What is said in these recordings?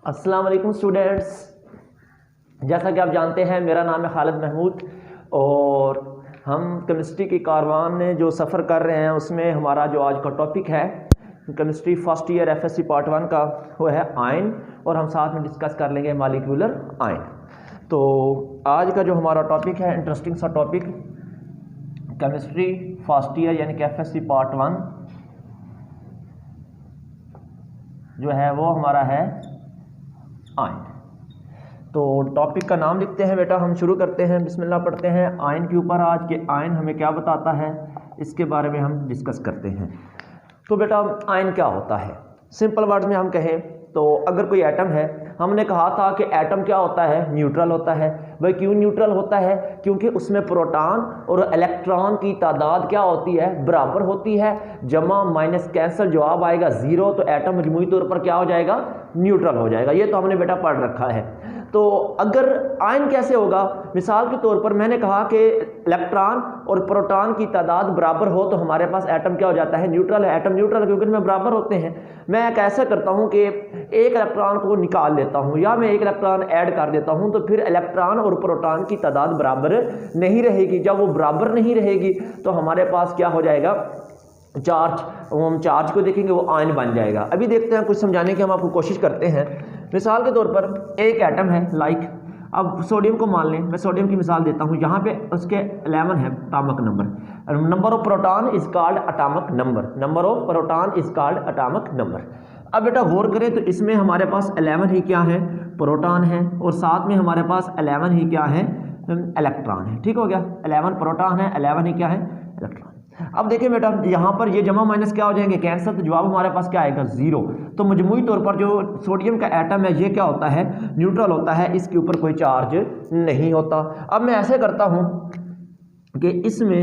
अस्सलाम वालेकुम स्टूडेंट्स। जैसा कि आप जानते हैं मेरा नाम है खालिद महमूद और हम केमिस्ट्री की कारवान में जो सफ़र कर रहे हैं उसमें हमारा जो आज का टॉपिक है chemistry first year FSc part 1 का वो है आयन और हम साथ में डिस्कस कर लेंगे मॉलिक्यूलर आयन। तो आज का जो हमारा टॉपिक है इंटरेस्टिंग सा टॉपिक केमिस्ट्री फर्स्ट ईयर यानी कि एफएससी पार्ट 1 जो है वो हमारा है आयन। तो टॉपिक का नाम लिखते हैं बेटा, हम शुरू करते हैं, बिस्मिल्लाह पढ़ते हैं आयन के ऊपर। आज के आयन हमें क्या बताता है इसके बारे में हम डिस्कस करते हैं। तो बेटा आयन क्या होता है, सिंपल वर्ड में हम कहें तो अगर कोई एटम है, हमने कहा था कि एटम क्या होता है, न्यूट्रल होता है। वह क्यों न्यूट्रल होता है? क्योंकि उसमें प्रोटॉन और इलेक्ट्रॉन की तादाद क्या होती है, बराबर होती है। जमा माइनस कैंसिल जवाब आएगा 0, तो एटम मजमूई तौर पर क्या हो जाएगा, न्यूट्रल हो जाएगा। ये तो हमने बेटा पढ़ रखा है। तो अगर आयन कैसे होगा, मिसाल के तौर पर मैंने कहा कि इलेक्ट्रॉन और प्रोटॉन की तादाद बराबर हो तो हमारे पास एटम क्या हो जाता है, न्यूट्रल है। एटम न्यूट्रल क्योंकि इनमें बराबर होते हैं। मैं कैसे करता हूं कि एक इलेक्ट्रॉन को निकाल लेता हूं या मैं एक इलेक्ट्रॉन ऐड कर देता हूं, तो फिर इलेक्ट्रॉन और प्रोटॉन की तादाद बराबर नहीं रहेगी। जब वो बराबर नहीं रहेगी तो हमारे पास क्या हो जाएगा, चार्ज। हम चार्ज को देखेंगे वो आयन बन जाएगा। अभी देखते हैं, कुछ समझाने की हम आपको कोशिश करते हैं। मिसाल के तौर पर एक एटम है, लाइक अब सोडियम को मान लें, मैं सोडियम की मिसाल देता हूं। यहाँ पे उसके 11 है atomic number. Number of proton is called atomic number. Number of proton is called atomic number. अब बेटा गौर करें तो इसमें हमारे पास 11 ही क्या है, प्रोटॉन है, और साथ में हमारे पास 11 ही क्या है, इलेक्ट्रॉन है। ठीक हो गया, 11 प्रोटॉन है, 11 ही क्या है, इलेक्ट्रॉन। अब देखिए बेटा यहाँ पर ये जमा माइनस क्या हो जाएंगे, कैंसिल, तो जवाब हमारे पास क्या आएगा, 0। तो मजमूई तौर पर जो सोडियम का एटम है ये क्या होता है, न्यूट्रल होता है, इसके ऊपर कोई चार्ज नहीं होता। अब मैं ऐसे करता हूँ कि इसमें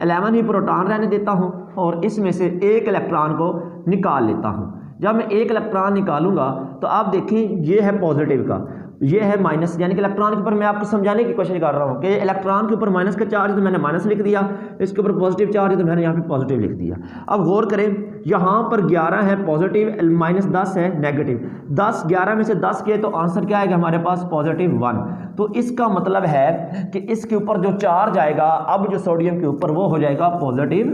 11 ही प्रोटॉन रहने देता हूँ और इसमें से एक इलेक्ट्रॉन को निकाल लेता हूँ। जब मैं एक इलेक्ट्रॉन निकालूंगा तो आप देखें ये है पॉजिटिव का, ये है माइनस, यानी कि इलेक्ट्रॉन के ऊपर मैं आपको समझाने की कोशिश कर रहा हूँ कि इलेक्ट्रॉन के ऊपर माइनस का चार्ज है तो मैंने माइनस लिख दिया, इसके ऊपर पॉजिटिव चार्ज है तो मैंने यहाँ पे पॉजिटिव लिख दिया। अब गौर करें, यहाँ पर 11 है पॉजिटिव, माइनस 10 है नेगेटिव। 10 11 में से 10 किए तो आंसर क्या आएगा हमारे पास, पॉजिटिव 1। तो इसका मतलब है कि इसके ऊपर जो चार्ज आएगा अब जो सोडियम के ऊपर वो हो जाएगा पॉजिटिव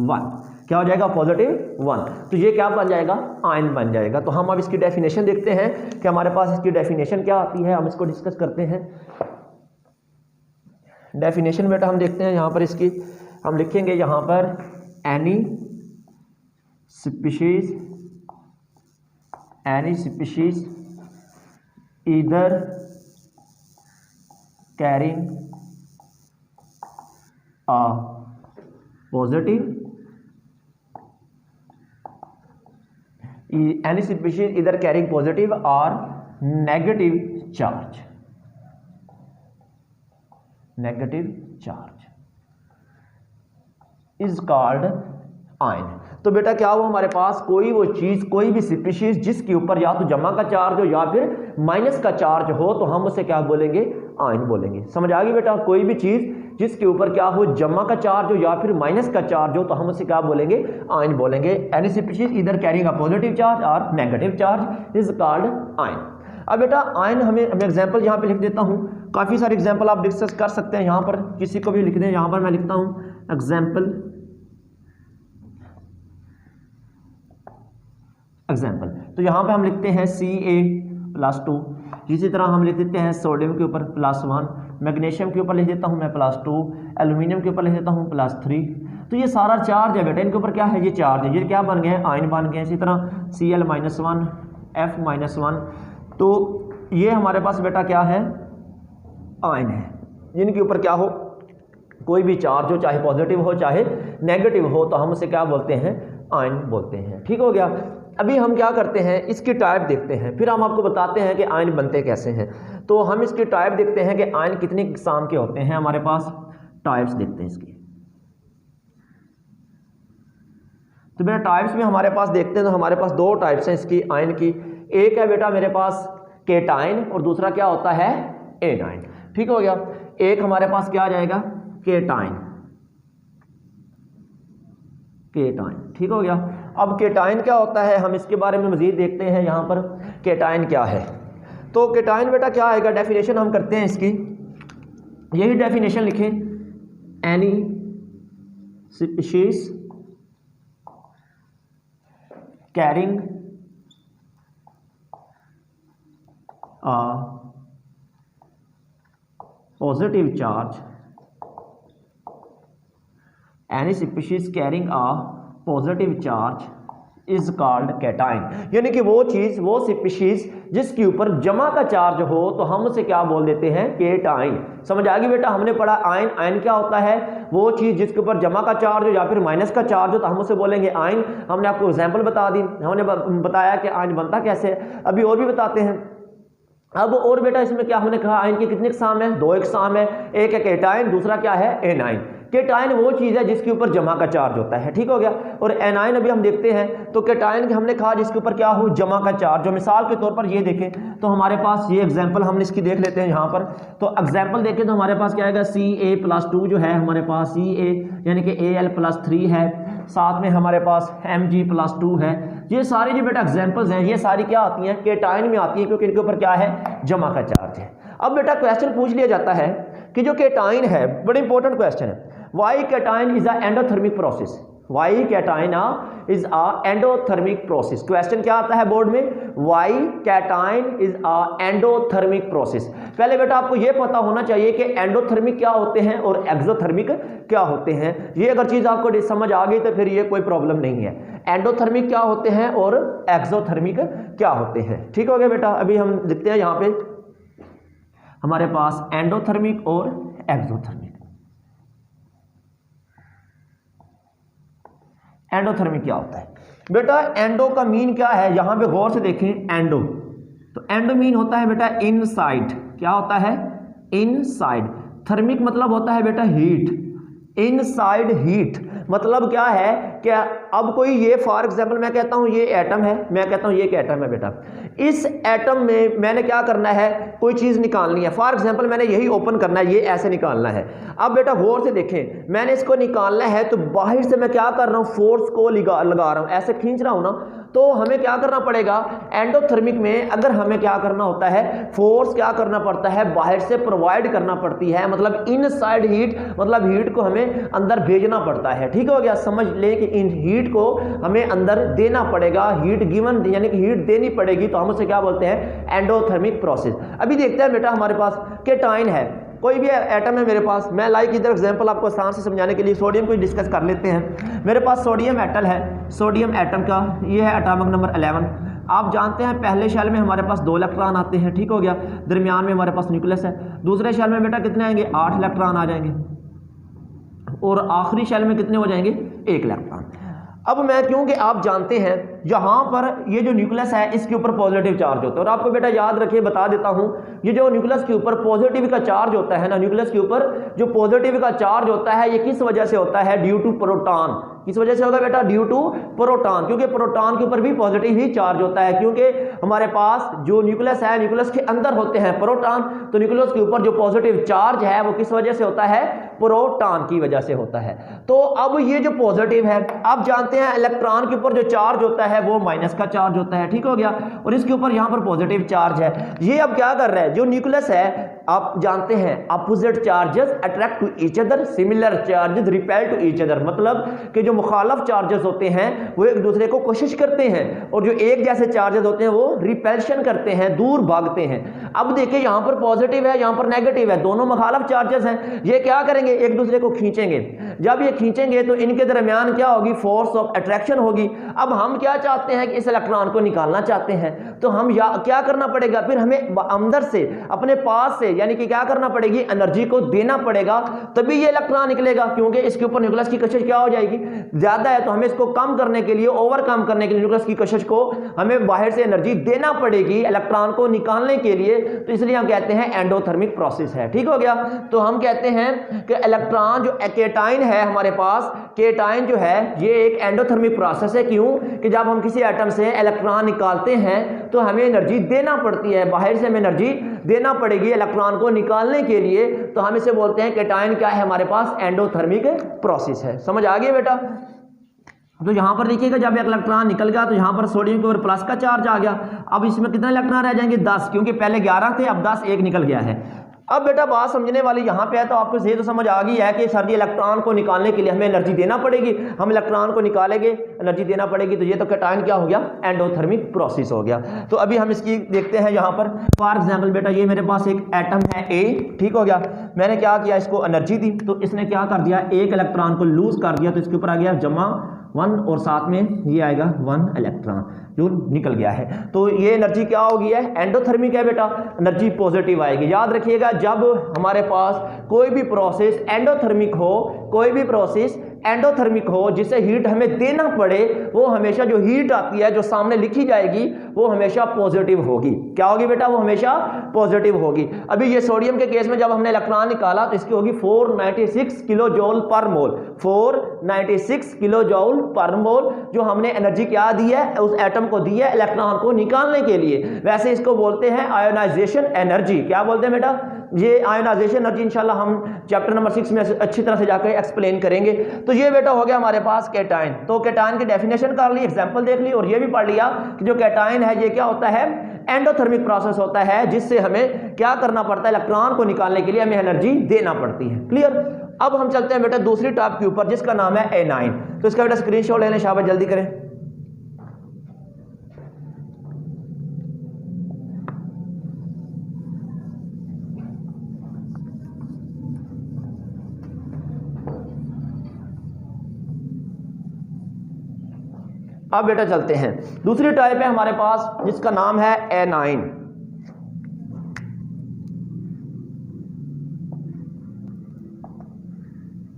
1। क्या हो जाएगा, पॉजिटिव 1। तो ये क्या बन जाएगा, आयन बन जाएगा। तो हम अब इसकी डेफिनेशन देखते हैं कि हमारे पास इसकी डेफिनेशन क्या आती है, हम इसको डिस्कस करते हैं। डेफिनेशन बेटा हम देखते हैं, यहाँ पर इसकी हम लिखेंगे, यहाँ पर any species either carrying a positive any species either carrying positive or negative charge is called ion। तो बेटा क्या हो, हमारे पास कोई वो चीज, कोई भी स्पीशीज जिसके ऊपर या तो जमा का चार्ज हो या फिर माइनस का चार्ज हो तो हम उसे क्या बोलेंगे, आयन बोलेंगे। समझ आ गई बेटा, कोई भी चीज जिसके ऊपर क्या हो, जमा का चार्ज हो या फिर माइनस का चार्ज हो तो हम उसे क्या बोलेंगे, आयन बोलेंगे। Any species either carrying a positive charge और negative charge is called ion. अब बेटा आयन हमें एग्जांपल यहाँ पे लिख देता हूँ, काफी सारे एग्जांपल आप डिस्कस कर सकते हैं। यहाँ पर किसी को भी लिख दें, यहाँ पर मैं लिखता हूँ एग्जाम्पल। तो यहाँ पे हम लिखते हैं Ca+2। इसी तरह हम लिख देते हैं सोडियम के ऊपर +1, मैग्नीशियम के ऊपर लिख देता हूँ मैं +2, एल्यूमिनियम के ऊपर लिख देता हूँ +3। तो ये सारा चार्ज है बेटा, इनके ऊपर क्या है, ये चार्ज है, ये क्या बन गए हैं, आयन बन गए हैं। इसी तरह Cl-1, F-1, तो ये हमारे पास बेटा क्या है, आयन है। जिनके ऊपर क्या हो, कोई भी चार्ज हो, चाहे पॉजिटिव हो चाहे नेगेटिव हो, तो हम उसे क्या बोलते हैं, आयन बोलते हैं। ठीक हो गया। अभी हम क्या करते हैं, इसकी टाइप देखते हैं, फिर हम आपको बताते हैं कि आयन बनते कैसे हैं। तो हम इसकी टाइप देखते हैं कि आयन कितने किस्म के होते हैं, हमारे पास टाइप्स देखते हैं इसकी। तो बेटा टाइप्स में हमारे पास देखते हैं तो हमारे पास 2 टाइप्स हैं इसकी, आयन की। एक है बेटा मेरे पास केटाइन और दूसरा क्या होता है, एनाइन। ठीक हो गया। एक हमारे पास क्या आ जाएगा, केटाइन। ठीक हो गया। अब केटाइन क्या होता है, हम इसके बारे में मज़ीद देखते हैं यहाँ पर केटाइन क्या है। तो केटाइन बेटा क्या आएगा, डेफिनेशन हम करते हैं इसकी, यही डेफिनेशन लिखें, any species carrying a positive charge, any species carrying a positive charge is called cation। यानी कि वो चीज, वो स्पीशीज जिसके ऊपर जमा का चार्ज हो तो हम उसे क्या बोल देते हैं, केटाइन। समझ आ गई बेटा, हमने पढ़ा आयन, आयन क्या होता है, वो चीज जिसके ऊपर जमा का चार्ज हो या फिर माइनस का चार्ज हो तो हम उसे बोलेंगे आयन। हमने आपको एग्जांपल बता दी, हमने बताया कि आयन बनता कैसे है, अभी और भी बताते हैं। अब और बेटा इसमें क्या हमने कहा, आयन के कितने इकसाम है, दो इकसाम है, एक है केटाइन, दूसरा क्या है एनाइन। केटाइन वो चीज़ है जिसके ऊपर जमा का चार्ज होता है, ठीक हो गया। और एनाइन अभी हम देखते हैं, तो केटाइन हमने कहा जिसके ऊपर क्या हो, जमा का चार्ज। जो मिसाल के तौर पर ये देखें तो हमारे पास ये एग्जांपल हम इसकी देख लेते हैं यहाँ पर। तो एग्जांपल देखें तो हमारे पास क्या आएगा, Ca+2 जो है हमारे पास Ca यानी कि Al+3 है, साथ में हमारे पास Mg+2 है। ये सारी जो बेटा एग्जांपल्स हैं ये सारी क्या आती हैं, केटाइन में आती है, क्योंकि इनके ऊपर क्या है, जमा का चार्ज है। अब बेटा क्वेश्चन पूछ लिया जाता है कि जो केटाइन है, बड़ा इंपॉर्टेंट क्वेश्चन है, why cation is a endothermic process, why cation is a endothermic process. Question क्या आता है बोर्ड में, why cation is a endothermic process. पहले बेटा आपको यह पता होना चाहिए कि एंडोथर्मिक क्या होते हैं और एक्सोथर्मिक क्या होते हैं। ये अगर चीज आपको समझ आ गई तो फिर ये कोई प्रॉब्लम नहीं है। एंडोथर्मिक क्या होते हैं और एक्सोथर्मिक क्या होते हैं, ठीक हो गया बेटा। अभी हम लिखते हैं यहाँ पे हमारे पास एंडोथर्मिक और एक्सोथर्मिक। एंडोथर्मिक क्या होता है बेटा, एंडो का मीन क्या है, यहां पे गौर से देखें, एंडो, तो एंडो मीन होता है बेटा इनसाइड। क्या होता है, इनसाइड। थर्मिक मतलब होता है बेटा हीट, इनसाइड हीट मतलब क्या है, क्या अब कोई ये फॉर एग्जांपल मैं कहता हूं ये एटम है, मैं कहता हूं ये एक एटम है बेटा, इस एटम में मैंने क्या करना है, कोई चीज निकालनी है। फॉर एग्जांपल मैंने यही ओपन करना है, ये ऐसे निकालना है। अब बेटा गौर से देखें, मैंने इसको निकालना है तो बाहर से मैं क्या कर रहा हूं, फोर्स को लगा रहा हूं, ऐसे खींच रहा हूं ना, तो हमें क्या करना पड़ेगा, एंडोथर्मिक में अगर हमें क्या करना होता है, फोर्स क्या करना पड़ता है, बाहर से प्रोवाइड करना पड़ती है, मतलब इनसाइड हीट, मतलब हीट को हमें अंदर भेजना पड़ता है, ठीक हो गया। समझ ले कि इन हीट को हमें अंदर देना पड़ेगा, हीट गिवन यानी कि हीट देनी पड़ेगी, तो हम उसे क्या बोलते हैं, एंडोथर्मिक प्रोसेस। अभी देखते हैं बेटा हमारे पास केटाइन है, कोई भी एटम है मेरे पास, मैं लाइक इधर एग्जांपल आपको आसान से समझाने के लिए सोडियम को डिस्कस कर लेते हैं। मेरे पास सोडियम एटल है, सोडियम एटम का ये है एटॉमिक नंबर 11। आप जानते हैं पहले शेल में हमारे पास 2 इलेक्ट्रॉन आते हैं, ठीक हो गया, दरमियान में हमारे पास न्यूक्लियस है। दूसरे शेल में बेटा कितने आएंगे, 8 इलेक्ट्रॉन आ जाएंगे, और आखिरी शेल में कितने हो जाएंगे, 1 इलेक्ट्रॉन। अब मैं क्योंकि आप जानते हैं यहां पर ये जो न्यूक्लियस है इसके ऊपर पॉजिटिव चार्ज होता है, और आपको बेटा याद रखिए, बता देता हूं, ये जो न्यूक्लियस के ऊपर पॉजिटिव का चार्ज होता है ना, न्यूक्लियस के ऊपर जो पॉजिटिव का चार्ज होता है ये किस वजह से होता है, ड्यू टू प्रोटॉन। किस वजह से होगा बेटा, ड्यू टू प्रोटॉन, क्योंकि प्रोटॉन के ऊपर भी पॉजिटिव ही चार्ज होता है, क्योंकि हमारे पास जो न्यूक्लियस है, न्यूक्लियस के अंदर होते हैं प्रोटॉन, तो न्यूक्लियस के ऊपर जो पॉजिटिव चार्ज है वो किस वजह से होता है, प्रोटॉन की वजह से होता है। तो अब ये जो पॉजिटिव है, आप जानते हैं इलेक्ट्रॉन के ऊपर जो चार्ज होता है वो माइनस का चार्ज होता है, ठीक हो गया, और इसके ऊपर यहां पर पॉजिटिव चार्ज है। ये अब क्या कर रहा है, जो न्यूक्लियस है आप जानते हैं opposite charges attract to each other, similar charges repel to each other, मतलब कि जो मुखालफ चार्जेस होते हैं वो एक दूसरे को कोशिश करते हैं, और जो एक जैसे चार्जेस होते हैं वो रिपेल्शन करते हैं, दूर भागते हैं। अब देखिए यहां पर पॉजिटिव है, यहां पर नेगेटिव है, दोनों मुखालफ चार्जेस हैं, ये क्या करेंगे, एक दूसरे को खींचेंगे। जब ये खींचेंगे तो इनके दरमियान क्या होगी, फोर्स ऑफ अट्रैक्शन होगी। अब हम क्या चाहते हैं कि इस इलेक्ट्रॉन को निकालना चाहते हैं, तो हम क्या करना पड़ेगा, फिर हमें अंदर से अपने पास से यानी कि क्या करना पड़ेगी, एनर्जी को देना पड़ेगा, तभी ये इलेक्ट्रॉन निकलेगा, क्योंकि इसके ऊपर न्यूक्लियस की कशिश क्या हो जाएगी, ज्यादा है, तो हमें इसको कम करने के लिए, ओवरकम करने के लिए न्यूक्लियस की कशिश को हमें बाहर से एनर्जी देना पड़ेगी इलेक्ट्रॉन को निकालने के लिए, तो इसलिए हम कहते हैं एंडोथर्मिक प्रोसेस है, ठीक हो गया। तो हम कहते हैं कि इलेक्ट्रॉन जो केटाइन है हमारे पास, केटाइन जो है ये एक एंडोथर्मिक प्रोसेस है। क्यों कि जब हम किसी एटम से इलेक्ट्रॉन निकालते हैं तो हमें एनर्जी देना पड़ती है, बाहर से हमें एनर्जी देना पड़ेगी इलेक्ट्रॉन को निकालने के लिए, तो हम इसे बोलते हैं केटाइन क्या है हमारे पास, एंडोथर्मिक प्रोसेस है। समझ आ गई बेटा। तो यहाँ पर देखिएगा जब एक इलेक्ट्रॉन निकल गया तो यहाँ पर सोडियम के ऊपर प्लस का चार्ज आ गया। अब इसमें कितने इलेक्ट्रॉन रह जाएंगे 10, क्योंकि पहले 11 थे, अब 10 एक निकल गया है। अब बेटा बात समझने वाली यहाँ पे है, तो आपको ये तो समझ आ गई है कि सर जी इलेक्ट्रॉन को निकालने के लिए हमें एनर्जी देना पड़ेगी, हम इलेक्ट्रॉन को निकालेंगे एनर्जी देना पड़ेगी, तो ये तो कैटायन क्या हो गया, एंडोथर्मिक प्रोसेस हो गया। तो अभी हम इसकी देखते हैं यहाँ पर फॉर एग्जाम्पल बेटा ये मेरे पास एक एटम है ए, ठीक हो गया, मैंने क्या किया इसको एनर्जी दी, तो इसने क्या कर दिया एक इलेक्ट्रॉन को लूज कर दिया, तो इसके ऊपर आ गया जमा 1 और साथ में ये आएगा 1 इलेक्ट्रॉन जो निकल गया है। तो ये एनर्जी क्या होगी है, एंडोथर्मिक है बेटा, एनर्जी पॉजिटिव आएगी। याद रखिएगा जब हमारे पास कोई भी प्रोसेस एंडोथर्मिक हो, कोई भी प्रोसेस एंडोथर्मिक हो जिसे हीट हमें देना पड़े, वो हमेशा जो हीट आती है जो सामने लिखी जाएगी वो हमेशा पॉजिटिव होगी। क्या होगी बेटा, वो हमेशा पॉजिटिव होगी। अभी ये सोडियम के केस में जब हमने इलेक्ट्रॉन निकाला तो इसकी होगी 496 किलो जूल पर मोल, 496 किलो जूल पर मोल जो हमने एनर्जी क्या दी है उस एटम को दी है इलेक्ट्रॉन को निकालने के लिए। वैसे इसको बोलते हैं आयोनाइजेशन एनर्जी। क्या बोलते हैं बेटा, ये आयोनाइजेशन एनर्जी इंशाल्लाह हम चैप्टर नंबर 6 में अच्छी तरह से जाकर एक्सप्लेन करेंगे। तो ये बेटा हो गया हमारे पास कैटायन। तो कैटायन की डेफिनेशन कर ली, एग्जांपल देख ली, और ये भी पढ़ लिया कि जो कैटायन है ये क्या होता है, एंडोथर्मिक प्रोसेस होता है जिससे हमें क्या करना पड़ता है, इलेक्ट्रॉन को निकालने के लिए हमें एनर्जी देना पड़ती है। क्लियर। अब हम चलते हैं बेटा दूसरी टॉपिक के ऊपर जिसका नाम है एनाइन। तो इसका बेटा स्क्रीनशॉट ले लें, शाबाश जल्दी करें। अब बेटा चलते हैं दूसरी टाइप है हमारे पास जिसका नाम है एनाइन।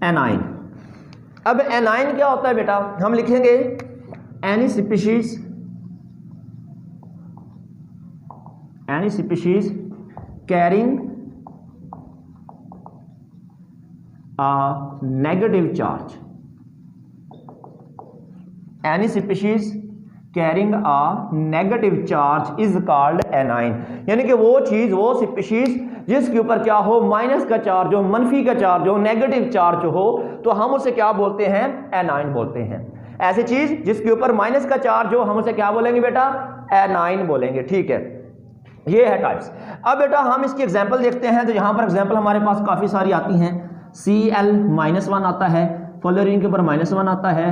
एनाइन। अब एनाइन क्या होता है बेटा, हम लिखेंगे any species carrying a negative charge. Any species carrying a negative charge is called anion। यानी कि वो चीज, वो स्पीशीज जिसके ऊपर क्या हो, माइनस का चार्ज हो, मनफी का चार्ज हो, नेगेटिव चार्ज हो, तो हम उसे क्या बोलते हैं, एनाइन बोलते हैं। ऐसी चीज जिसके ऊपर माइनस का चार्ज हो हम उसे क्या बोलेंगे बेटा, एनाइन बोलेंगे। ठीक है, ये है टाइप्स। अब बेटा हम इसकी एग्जांपल देखते हैं। तो यहां पर एग्जांपल हमारे पास काफी सारी आती हैं। Cl-1 आता है, फ्लोरीन के ऊपर -1 आता है,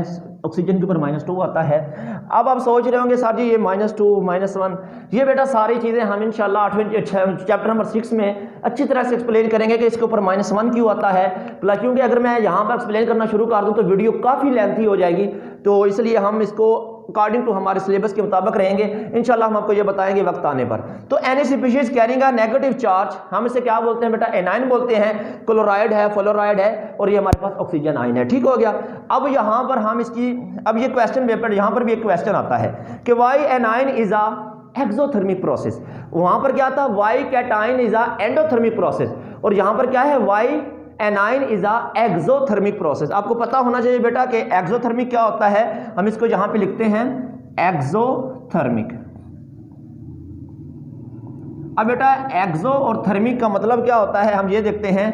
ऑक्सीजन के ऊपर -2 आता है। अब आप सोच रहे होंगे सर जी ये -2 -1, ये बेटा सारी चीज़ें हम इंशाल्लाह 8वें चैप्टर नंबर 6 में अच्छी तरह से एक्सप्लेन करेंगे कि इसके ऊपर -1 क्यों आता है। प्लस क्योंकि अगर मैं यहाँ पर एक्सप्लेन करना शुरू कर दूँ तो वीडियो काफ़ी लेंथी हो जाएगी, तो इसलिए हम इसको अकॉर्डिंग टू हमारे सिलेबस के मुताबिक रहेंगे। इंशाल्लाह हम आपको ये बताएंगे वक्त आने पर। तो any species carrying a negative charge, हम इसे क्या बोलते हैं बेटा, एनाइन बोलते हैं। क्लोराइड है, फ्लोराइड है, और ये हमारे पास ऑक्सीजन आयन है। ठीक हो गया। अब यहाँ पर हम इसकी, अब ये क्वेश्चन पेपर, यहाँ पर भी एक क्वेश्चन आता है कि why anion is a exothermic process. वहां पर क्या था, why cation is a endothermic process, और यहाँ पर क्या है, why anion is a exothermic process. आपको पता होना चाहिए बेटा कि एक्सोथर्मिक क्या होता है। हम इसको यहां पे लिखते हैं एक्सोथर्मिक। अब बेटा एक्सो और थर्मिक का मतलब क्या होता है, हम ये देखते हैं।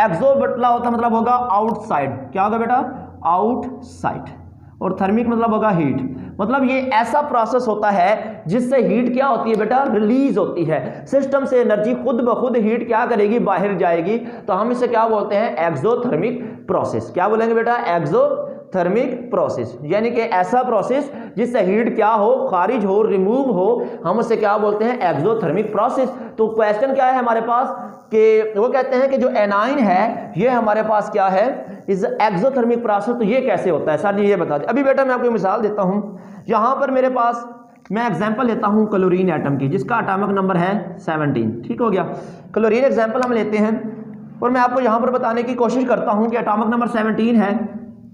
एक्सो मतलब होगा आउटसाइड, क्या होगा बेटा, आउटसाइड, और थर्मिक मतलब होगा हीट। मतलब ये ऐसा प्रोसेस होता है जिससे हीट क्या होती है बेटा, रिलीज होती है। सिस्टम से एनर्जी खुद ब खुद हीट क्या करेगी, बाहर जाएगी। तो हम इसे क्या बोलते हैं, एक्सोथर्मिक प्रोसेस। क्या बोलेंगे बेटा, एक्सोथर्मिक प्रोसेस, यानी कि ऐसा प्रोसेस जिससे हीट क्या हो, खारिज हो, रिमूव हो, हम उसे क्या बोलते हैं, एक्सोथर्मिक प्रोसेस। तो क्वेश्चन क्या है हमारे पास कि वो कहते हैं कि जो एनाइन है ये हमारे पास क्या है, इज एक्सोथर्मिक प्रोसेस। तो ये कैसे होता है सर जी, ये बता दें। अभी बेटा मैं आपको मिसाल देता हूं। यहां पर मेरे पास मैं एग्जांपल लेता हूं क्लोरीन एटम की, जिसका एटॉमिक नंबर है 17। ठीक हो गया। क्लोरीन एग्जांपल हम लेते हैं, और मैं आपको यहां पर बताने की कोशिश करता हूं कि एटॉमिक नंबर 17 है।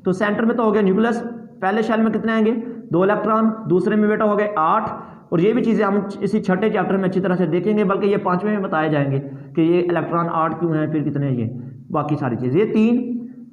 तो सेंटर में तो हो गया न्यूक्लियस, पहले शेल में कितने आएंगे, 2 इलेक्ट्रॉन, दूसरे में बेटा हो गए 8। और ये भी चीज़ें हम इसी छठे चैप्टर में अच्छी तरह से देखेंगे, बल्कि ये 5वें में बताए जाएंगे कि ये इलेक्ट्रॉन 8 क्यों हैं, फिर कितने हैं, ये बाकी सारी चीज़ें। ये 3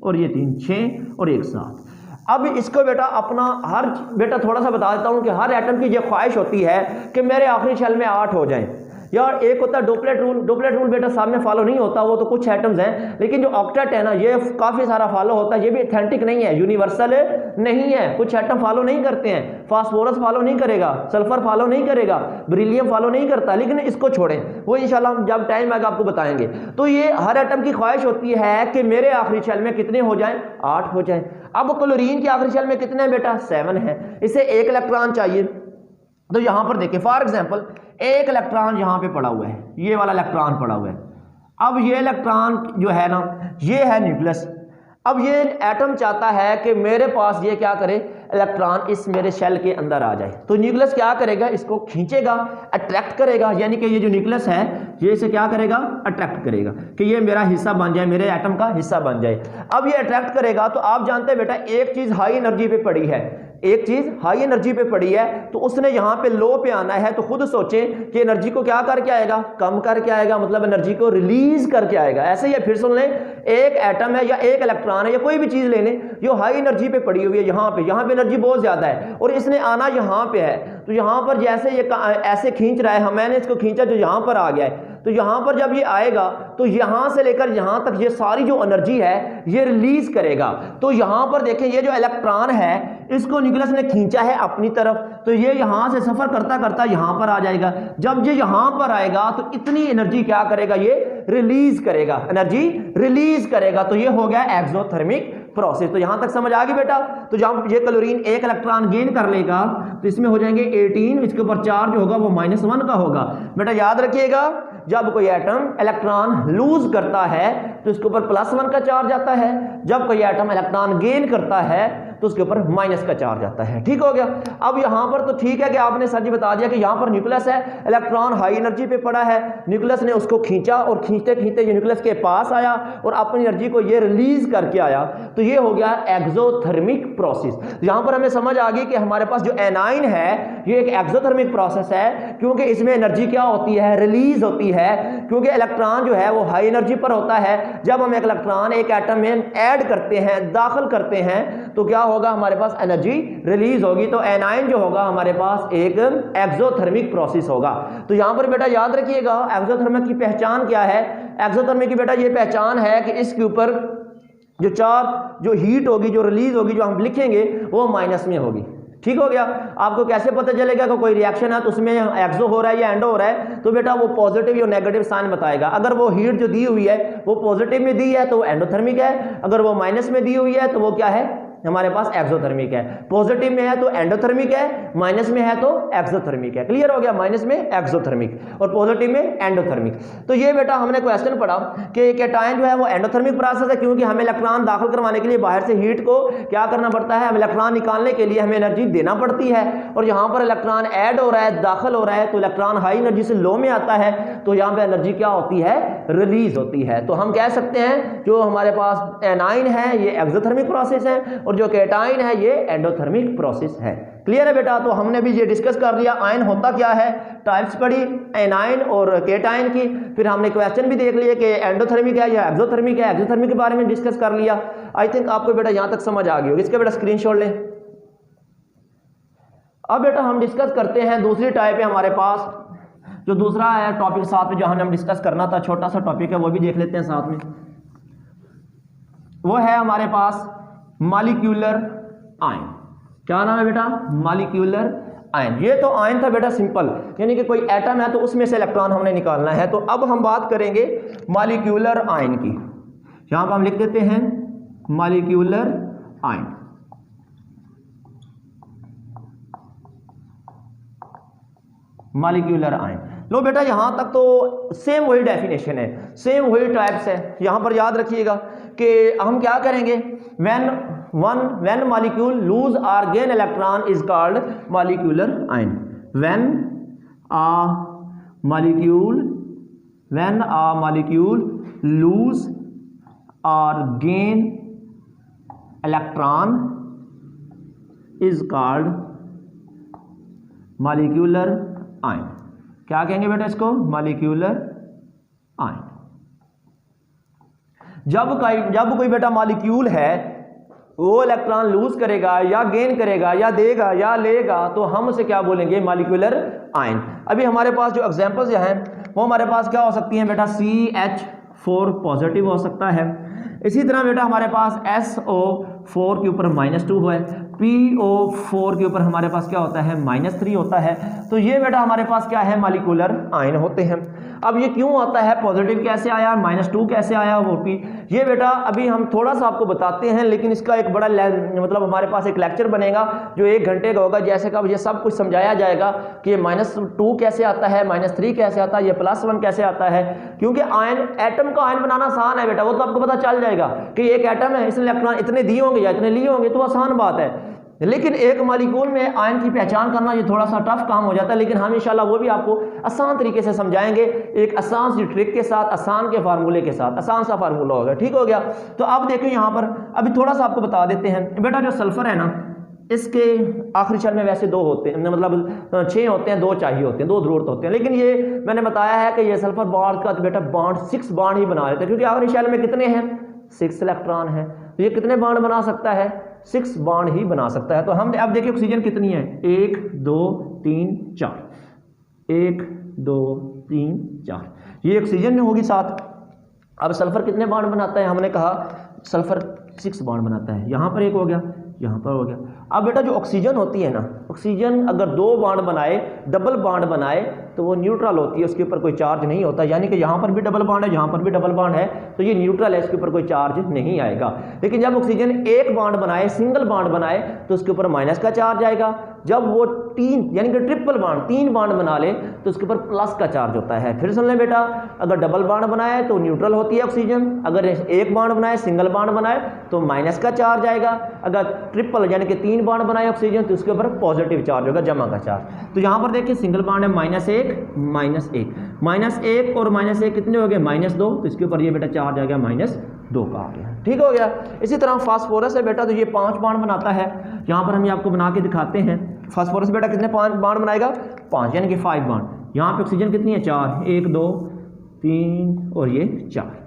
और ये 3, 6 और 1 7। अब इसको बेटा अपना हर बेटा थोड़ा सा बता देता हूँ कि हर एटम की ये ख्वाहिश होती है कि मेरे आखिरी शेल में 8 हो जाएं। यार एक होता है डोपलेट रूल, डोपलेट रूल बेटा सब में फॉलो नहीं होता, वो तो कुछ एटम्स हैं, लेकिन जो ऑक्टेट है ना ये काफी सारा फॉलो होता है, ये भी ऑथेंटिक नहीं है, यूनिवर्सल नहीं है, कुछ एटम फॉलो नहीं करते हैं, फास्फोरस फॉलो नहीं करेगा, सल्फर फॉलो नहीं करेगा, बेरिलियम फॉलो नहीं करता, लेकिन इसको छोड़ें, वो इंशाल्लाह हम जब टाइम आएगा आपको बताएंगे। तो ये हर एटम की ख्वाहिश होती है कि मेरे आखिरी शेल में कितने हो जाएं, 8 हो जाएं। अब क्लोरीन के आखिरी शेल में कितने हैं बेटा, 7 है, इसे 1 इलेक्ट्रॉन चाहिए। तो यहां पर देखिए फॉर एग्जांपल 1 इलेक्ट्रॉन यहां पे पड़ा हुआ है, ये वाला इलेक्ट्रॉन पड़ा हुआ है। अब ये इलेक्ट्रॉन जो है ना ये है न्यूक्लियस। अब ये एटम चाहता है कि मेरे पास ये क्या करे, इलेक्ट्रॉन इस मेरे शेल के अंदर आ जाए। तो न्यूक्लियस क्या करेगा, इसको खींचेगा, अट्रैक्ट करेगा, यानी कि ये जो न्यूक्लियस है ये इसे क्या करेगा, अट्रैक्ट करेगा कि ये मेरा हिस्सा बन जाए, मेरे एटम का हिस्सा बन जाए। अब ये अट्रैक्ट करेगा तो आप जानते हैं बेटा एक चीज हाई एनर्जी पे पड़ी है, एक चीज हाई एनर्जी पे पड़ी है, तो उसने यहां पे लो पे आना है। तो खुद सोचें कि एनर्जी को क्या करके आएगा, कम करके आएगा, मतलब एनर्जी को रिलीज करके आएगा। ऐसे ही फिर सुन लें, एक एटम है या एक इलेक्ट्रॉन है या कोई भी चीज ले लें जो हाई एनर्जी पे पड़ी हुई है, यहां पे एनर्जी बहुत ज्यादा है और इसने आना यहां पे है, तो यहां पर जैसे ये ऐसे खींच रहा है, मैंने इसको खींचा जो यहां पर आ गया है, तो यहां पर जब ये आएगा तो यहां से लेकर यहां तक ये सारी जो एनर्जी है ये रिलीज करेगा। तो यहां पर देखें ये जो इलेक्ट्रॉन है इसको न्यूक्लियस ने खींचा है अपनी तरफ, तो ये यहां से सफर करता करता यहां पर आ जाएगा। जब ये यहां पर आएगा तो इतनी एनर्जी क्या करेगा, ये रिलीज करेगा, एनर्जी रिलीज करेगा। तो ये हो गया एक्सोथर्मिक प्रोसेस। तो यहां तक समझ आ गई बेटा। तो जब ये क्लोरीन 1 इलेक्ट्रॉन गेन कर लेगा तो इसमें हो जाएंगे 18, इसके ऊपर चार्ज होगा वो -1 का होगा। बेटा याद रखिएगा जब कोई एटम इलेक्ट्रॉन लूज करता है तो इसके ऊपर +1 का चार्ज आता है, जब कोई एटम इलेक्ट्रॉन गेन करता है तो उसके ऊपर माइनस का चार्ज आता है। ठीक हो गया। अब यहां पर तो ठीक है कि आपने सर जी बता दिया कि यहां पर न्यूक्लियस है, इलेक्ट्रॉन हाई एनर्जी पे पड़ा है, न्यूक्लियस ने उसको खींचा और खींचते खींचते ये न्यूक्लियस के पास आया और अपनी एनर्जी को ये रिलीज करके आया। तो ये हो गया एक्सोथर्मिक प्रोसेस। यहां पर हमें समझ आ गई कि हमारे पास जो एनाइन है ये एक एक्सोथर्मिक प्रोसेस है, क्योंकि इसमें एनर्जी क्या होती है, रिलीज होती है, क्योंकि इलेक्ट्रॉन जो है वो हाई एनर्जी पर होता है। जब हम एक इलेक्ट्रॉन एक एटम में ऐड करते हैं, दाखिल करते हैं, तो क्या होगा, हमारे पास एनर्जी रिलीज होगी। तो एनाइन जो होगा हमारे पास एक एक्सोथर्मिक प्रोसेस होगा। तो यहां पर बेटा याद रखिएगा एक्सोथर्मिक की पहचान क्या है। एक्सोथर्मिक की बेटा ये पहचान है कि इसके ऊपर जो चार्ज, जो हीट होगी, जो रिलीज होगी, जो हम लिखेंगे वो माइनस में होगी। ठीक हो गया। आपको कैसे पता चलेगा कि कोई रिएक्शन है तो उसमें एक्सो हो रहा है या एंडो हो रहा है, तो बेटा वो पॉजिटिव या नेगेटिव साइन बताएगा। अगर वो हीट जो दी हुई है वो पॉजिटिव में दी है तो वो एंडोथर्मिक है, अगर वो माइनस में दी हुई है तो वो क्या है, हमारे पास एक्सोथर्मिक है। पॉजिटिव में है तो एंडोथर्मिक है, माइनस में है तो एक्सोथर्मिक है। क्लियर हो गया, माइनस में एक्सोथर्मिक और पॉजिटिव में एंडोथर्मिक। तो ये बेटा हमने क्वेश्चन पढ़ा कि कैटायन जो है वो एंडोथर्मिक प्रोसेस है, क्योंकि हमें इलेक्ट्रॉन दाखिल करवाने के लिए बाहर से हीट को क्या करना पड़ता है, हम इलेक्ट्रॉन निकालने के लिए हमें एनर्जी देना पड़ती है। और यहाँ पर इलेक्ट्रॉन ऐड हो रहा है, दाखिल हो रहा है, तो इलेक्ट्रॉन हाई एनर्जी से लो में आता है, तो यहाँ पे एनर्जी क्या होती है, रिलीज होती है। तो हम कह सकते हैं जो हमारे पास एनाइन है ये एक्सोथर्मिक प्रोसेस है और जो कैटायन है ये एंडोथर्मिक प्रोसेस है। क्लियर है बेटा। तो हमने भी ये डिस्कस कर लिया आयन होता क्या है, टाइप्स पढ़ी एनाइन और कैटायन की, फिर हमने क्वेश्चन भी देख लिए कि एंडोथर्मिक है या एक्सोथर्मिक है, एक्सोथर्मिक के बारे में डिस्कस कर लिया। आई थिंक आपको बेटा यहां तक समझ आ गई होगी। इसका बेटा स्क्रीनशॉट लें। अब बेटा हम डिस्कस करते हैं दूसरी टाइप है हमारे पास, जो दूसरा है टॉपिक साथ में जो हम डिस्कस करना था, छोटा सा टॉपिक है, वो भी देख लेते हैं साथ में। वो है हमारे पास मॉलिक्यूलर आयन। क्या नाम है बेटा, मॉलिक्यूलर आयन। ये तो आयन था बेटा सिंपल, यानी कि कोई एटम है तो उसमें से इलेक्ट्रॉन हमने निकालना है। तो अब हम बात करेंगे मॉलिक्यूलर आयन की। यहां पर हम लिख देते हैं मॉलिक्यूलर आयन। मॉलिक्यूलर आयन, लो बेटा यहां तक तो सेम वही डेफिनेशन है, सेम वही टाइप्स है। यहां पर याद रखिएगा कि हम क्या करेंगे, when molecule lose or gain electron is called molecular ion. when a molecule lose or gain electron is called molecular ion. क्या कहेंगे बेटा इसको, molecular ion। जब कोई बेटा मॉलिक्यूल है वो इलेक्ट्रॉन लूज करेगा या गेन करेगा या देगा या लेगा, तो हम उसे क्या बोलेंगे, मॉलिक्यूलर आयन। अभी हमारे पास जो एग्जांपल्स हैं वो हमारे पास क्या हो सकती हैं बेटा, CH4 पॉजिटिव हो सकता है। इसी तरह बेटा हमारे पास SO4 के ऊपर -2 है, PO4 के ऊपर हमारे पास क्या होता है, -3 होता है। तो ये बेटा हमारे पास क्या है, मॉलिक्यूलर आयन होते हैं। अब ये क्यों आता है, पॉजिटिव कैसे आया, -2 कैसे आया, वो भी ये बेटा अभी हम थोड़ा सा आपको बताते हैं, लेकिन इसका एक बड़ा मतलब हमारे पास एक लेक्चर बनेगा जो 1 घंटे का होगा, जैसे कि अब ये सब कुछ समझाया जाएगा कि ये -2 कैसे आता है, -3 कैसे आता है, ये +1 कैसे आता है। क्योंकि आयन, एटम का आयन बनाना आसान है बेटा, वो तो आपको पता चल जाएगा कि एक एटम है, इसने इलेक्ट्रॉन इतने दिए होंगे या इतने लिए होंगे, तो आसान बात है। लेकिन एक मॉलिक्यूल में आयन की पहचान करना ये थोड़ा सा टफ काम हो जाता है, लेकिन हम इंशाल्लाह वो भी आपको आसान तरीके से समझाएंगे, एक आसान सी ट्रिक के साथ, आसान के फार्मूले के साथ, आसान सा फार्मूला होगा, ठीक हो गया। तो अब देखिए यहाँ पर अभी थोड़ा सा आपको बता देते हैं बेटा, जो सल्फर है ना, इसके आखिरी शल में वैसे 2 होते हैं, मतलब 6 होते हैं, 2 चाहिए होते हैं, 2 जरूरत होते हैं, लेकिन ये मैंने बताया है कि ये सल्फर बॉन्ड का बेटा बॉन्ड 6 बॉन्ड ही बना लेते हैं, क्योंकि आखिरी शल में कितने हैं, 6 इलेक्ट्रॉन है, तो ये कितने बॉन्ड बना सकता है, 6 बॉन्ड ही बना सकता है। तो हम अब देखिए ऑक्सीजन कितनी है, 1 2 3 4, 1 2 3 4, ये ऑक्सीजन होगी 7। अब सल्फर कितने बॉन्ड बनाता है, हमने कहा सल्फर 6 बॉन्ड बनाता है, यहाँ पर 1 हो गया, यहाँ पर हो गया। अब बेटा जो ऑक्सीजन होती है ना, ऑक्सीजन अगर 2 बॉन्ड बनाए, डबल बॉन्ड बनाए, तो वो न्यूट्रल होती है, उसके ऊपर कोई चार्ज नहीं होता, यानी कि यहाँ पर भी डबल बॉन्ड है, यहाँ पर भी डबल बॉन्ड है, तो ये न्यूट्रल है, इसके ऊपर कोई चार्ज नहीं आएगा। लेकिन जब ऑक्सीजन 1 बॉन्ड बनाए, सिंगल बॉन्ड बनाए, तो उसके ऊपर माइनस का चार्ज आएगा। जब वो 3 यानी कि ट्रिपल बॉन्ड 3 बॉन्ड बना ले, तो उसके ऊपर प्लस का चार्ज होता है। फिर सुन लें बेटा, अगर डबल बॉन्ड बनाए तो न्यूट्रल होती है ऑक्सीजन, अगर 1 बॉन्ड बनाए, सिंगल बॉन्ड बनाए, तो माइनस का चार्ज आएगा। अगर ट्रिपल यानी कि 3 बॉन्ड बनाए ऑक्सीजन, तो उसके ऊपर पॉजिटिव चार्ज होगा, जमा का चार्ज। तो यहाँ पर देखिए सिंगल बॉन्ड है, -1 -1 और -1 कितने हो गए, -2, तो इसके ऊपर ये बेटा चार्ज आ गया -2 का आ गया, ठीक हो गया। इसी तरह फास्फोरस है बेटा, तो ये 5 बॉन्ड बनाता है, यहाँ पर हम ये आपको बना के दिखाते हैं। फास्फोरस बेटा कितने 5 बॉन्ड बनाएगा, 5 यानी कि 5 बॉन्ड। यहाँ पे ऑक्सीजन कितनी है, 4, 1 2 3 और ये 4।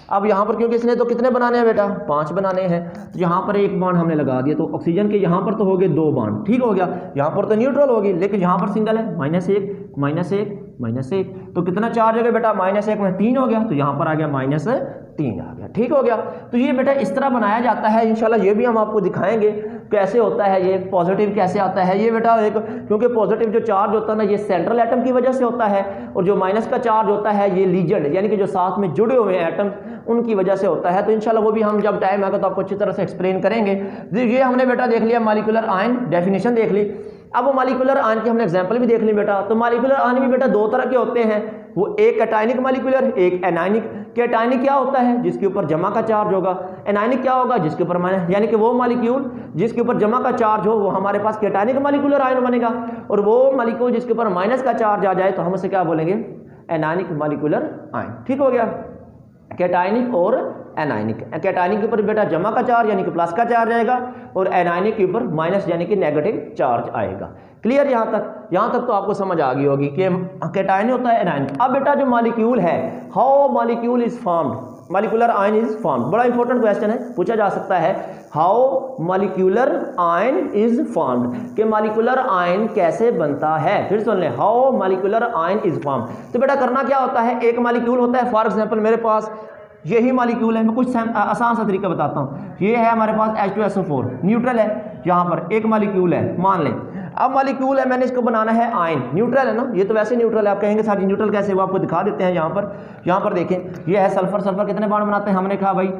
अब यहाँ पर क्योंकि इसने तो कितने बनाने हैं बेटा, 5 बनाने हैं, तो यहाँ पर 1 बॉन्ड हमने लगा दिया, तो ऑक्सीजन के यहाँ पर तो हो गए 2 बॉन्ड, ठीक हो गया। यहाँ पर तो न्यूट्रल होगी, लेकिन यहाँ पर सिंगल है, -1 तो कितना चार्ज हो गया बेटा, -1 में 3 हो गया, तो यहाँ पर आ गया -3 आ गया, ठीक हो गया। तो ये बेटा इस तरह बनाया जाता है, इंशाल्लाह ये भी हम आपको दिखाएंगे कैसे होता है, ये पॉजिटिव कैसे आता है। ये बेटा एक, क्योंकि पॉजिटिव जो चार्ज होता है ना, ये सेंट्रल एटम की वजह से होता है, और जो माइनस का चार्ज होता है ये लीजेंड यानी कि जो साथ में जुड़े हुए एटम, उनकी वजह से होता है। तो इंशाल्लाह वो भी हम जब टाइम आएगा तो आपको अच्छी तरह से एक्सप्लेन करेंगे। ये हमने बेटा देख लिया मॉलिक्यूलर आयन, डेफिनेशन देख ली। अब वो मॉलिक्यूलर आयन की हमने एग्जांपल भी देख ली बेटा। तो मॉलिक्यूलर आयन भी बेटा 2 तरह के होते हैं, वो एक कैटायनिक मॉलिक्यूलर, एक एनायनिक। कैटायनिक क्या होता है, जिसके ऊपर जमा का चार्ज होगा। एनायनिक क्या होगा, जिसके ऊपर माइनस, यानी कि वो मॉलिक्यूल जिसके ऊपर जमा का चार्ज हो वो हमारे पास कैटायनिक मॉलिक्यूलर आयन बनेगा, और वो मॉलिक्यूल जिसके ऊपर माइनस का चार्ज आ जाए तो हम उसे क्या बोलेंगे, एनायनिक मॉलिक्यूलर आयन, ठीक हो गया। कैटायनिक और एनायनिक, कैटायनिक के ऊपर बेटा जमा का चार्ज यानी कि प्लस का चार्ज आएगा, और एनायनिक के ऊपर माइनस यानी कि नेगेटिव चार्ज आएगा। क्लियर, यहाँ तक तो आपको समझ आ गई होगी कि कैटायनिक होता है, एनायनिक। अब बेटा जो मॉलिक्यूल है, how molecule is formed, molecular ion is formed, बड़ा इंपॉर्टेंट क्वेश्चन है, पूछा जा सकता है, how molecular ion is formed, कि मॉलिक्यूलर आयन कैसे बनता है। फिर सुन ले, how molecular ion is formed. तो बेटा करना क्या होता है, एक मॉलिक्यूल होता है, फॉर एग्जांपल मेरे पास यही मॉलिक्यूल है, मैं कुछ आसान सा तरीका बताता हूँ। ये है हमारे पास H2SO4 न्यूट्रल है, यहाँ पर एक मॉलिक्यूल है, मान लें। अब मॉलिक्यूल है, मैंने इसको बनाना है आयन, न्यूट्रल है ना, ये तो वैसे न्यूट्रल है। आप कहेंगे सर न्यूट्रल कैसे, वो आपको दिखा देते हैं। यहाँ पर देखें, ये है सल्फर। सल्फर कितने बॉन्ड बनाते हैं, हमने कहा भाई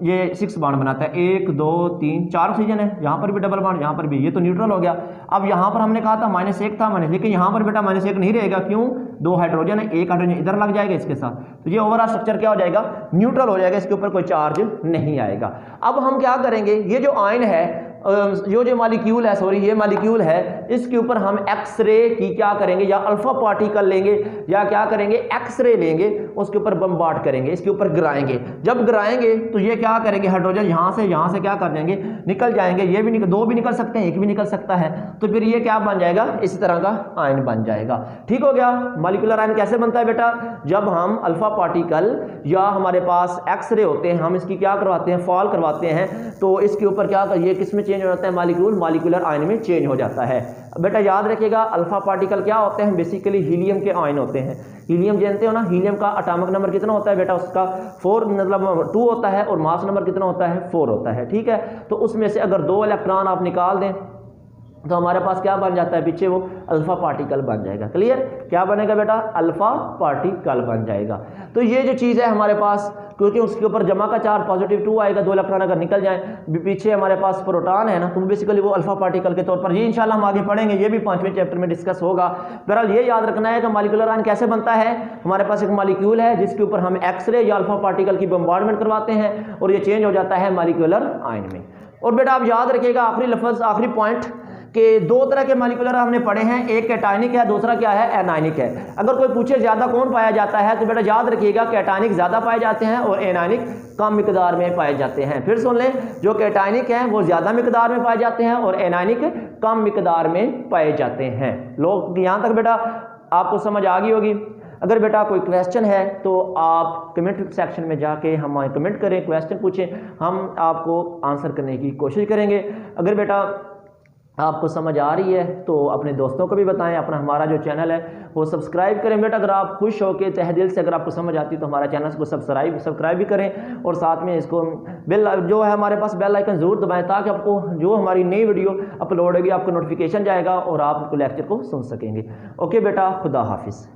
ये 6 बॉन्ड बनाता है, 1 2 3 4 ऑक्सीजन है, यहाँ पर भी डबल बॉन्ड, यहाँ पर भी, ये तो न्यूट्रल हो गया। अब यहाँ पर हमने कहा था -1 था माइनस, लेकिन यहाँ पर बेटा -1 नहीं रहेगा, क्यों, 2 हाइड्रोजन है, 1 हाइड्रोजन इधर लग जाएगा इसके साथ, तो ये ओवरऑल स्ट्रक्चर क्या हो जाएगा, न्यूट्रल हो जाएगा, इसके ऊपर कोई चार्ज नहीं आएगा। अब हम क्या करेंगे, ये जो आयन है, जो मॉलिक्यूल है, सॉरी ये मॉलिक्यूल है, इसके ऊपर हम एक्सरे की क्या करेंगे, या अल्फा पार्टिकल लेंगे, या क्या करेंगे, एक्सरे लेंगे, उसके ऊपर बम्बार्ड करेंगे, इसके ऊपर गिराएंगे। जब गिराएंगे तो ये क्या करेंगे, हाइड्रोजन यहाँ से क्या कर जाएंगे, निकल जाएंगे। ये भी 2 भी निकल सकते हैं, 1 भी निकल सकता है, तो फिर ये क्या बन जाएगा, इसी तरह का आयन बन जाएगा, ठीक हो गया। मॉलिक्यूलर आयन कैसे बनता है बेटा, जब हम अल्फा पार्टिकल या हमारे पास एक्सरे होते हैं, हम इसकी क्या करवाते हैं, फॉल करवाते हैं, तो इसके ऊपर क्या, ये किस में चेंज हो जाता है मॉलिक्यूल मॉलिक्यूलर आयन में चेंज हो जाता है। बेटा याद रखिएगा अल्फा पार्टिकल क्या होते हैं, बेसिकली हीलियम के आयन होते हैं। हीलियम जानते हो ना, हीलियम का एटॉमिक नंबर कितना होता है बेटा, उसका 4 मतलब 2 होता है और मास नंबर कितना होता है 4 होता है, ठीक है। तो उसमें से अगर 2 इलेक्ट्रॉन आप निकाल दें तो हमारे पास क्या बन जाता है पीछे, वो अल्फा पार्टिकल बन जाएगा। क्लियर, क्या बनेगा बेटा, अल्फा पार्टिकल बन जाएगा। तो ये जो चीज़ है हमारे पास, क्योंकि उसके ऊपर जमा का चार्ज पॉजिटिव 2 आएगा, 2 इलेक्ट्रॉन अगर निकल जाए, पीछे हमारे पास प्रोटॉन है ना, तो बेसिकली वो अल्फा पार्टिकल के तौर पर, ये इंशाल्लाह हम आगे पढ़ेंगे, ये भी 5वें चैप्टर में डिस्कस होगा। बहरहाल ये याद रखना है कि मॉलिक्यूलर आयन कैसे बनता है। हमारे पास एक मॉलिक्यूल है जिसके ऊपर हम एक्सरे या अल्फा पार्टिकल की बम्बार्डमेंट करवाते हैं और ये चेंज हो जाता है मॉलिक्यूलर आयन में। और बेटा आप याद रखिएगा आखिरी लफ्ज़, आखिरी पॉइंट, कि 2 तरह के मॉलिक्यूलर हमने पढ़े हैं, एक कैटायनिक है, दूसरा क्या है, एनायनिक है। अगर कोई पूछे ज्यादा कौन पाया जाता है तो बेटा याद रखिएगा कैटायनिक ज्यादा पाए जाते हैं और एनायनिक कम मिकदार में पाए जाते हैं। फिर सुन लें, जो कैटायनिक हैं वो ज्यादा मिकदार में पाए जाते हैं और एनायनिक कम मिकदार में पाए जाते हैं। लोग यहाँ तक बेटा आपको समझ आ गई होगी। अगर बेटा कोई क्वेश्चन है तो आप कमेंट सेक्शन में जाके हमें कमेंट करें, क्वेश्चन पूछें, हम आपको आंसर करने की कोशिश करेंगे। अगर बेटा आपको समझ आ रही है तो अपने दोस्तों को भी बताएं, अपना हमारा जो चैनल है वो सब्सक्राइब करें। बेटा अगर आप खुश हो के तहे दिल से अगर आपको समझ आती है तो हमारा चैनल को सब्सक्राइब भी करें और साथ में इसको बेल जो है हमारे पास बेल आइकन ज़रूर दबाएं, ताकि आपको जो हमारी नई वीडियो अपलोड होगी आपको नोटिफिकेशन जाएगा और आप लेक्चर को सुन सकेंगे। ओके बेटा, खुदा हाफिज़।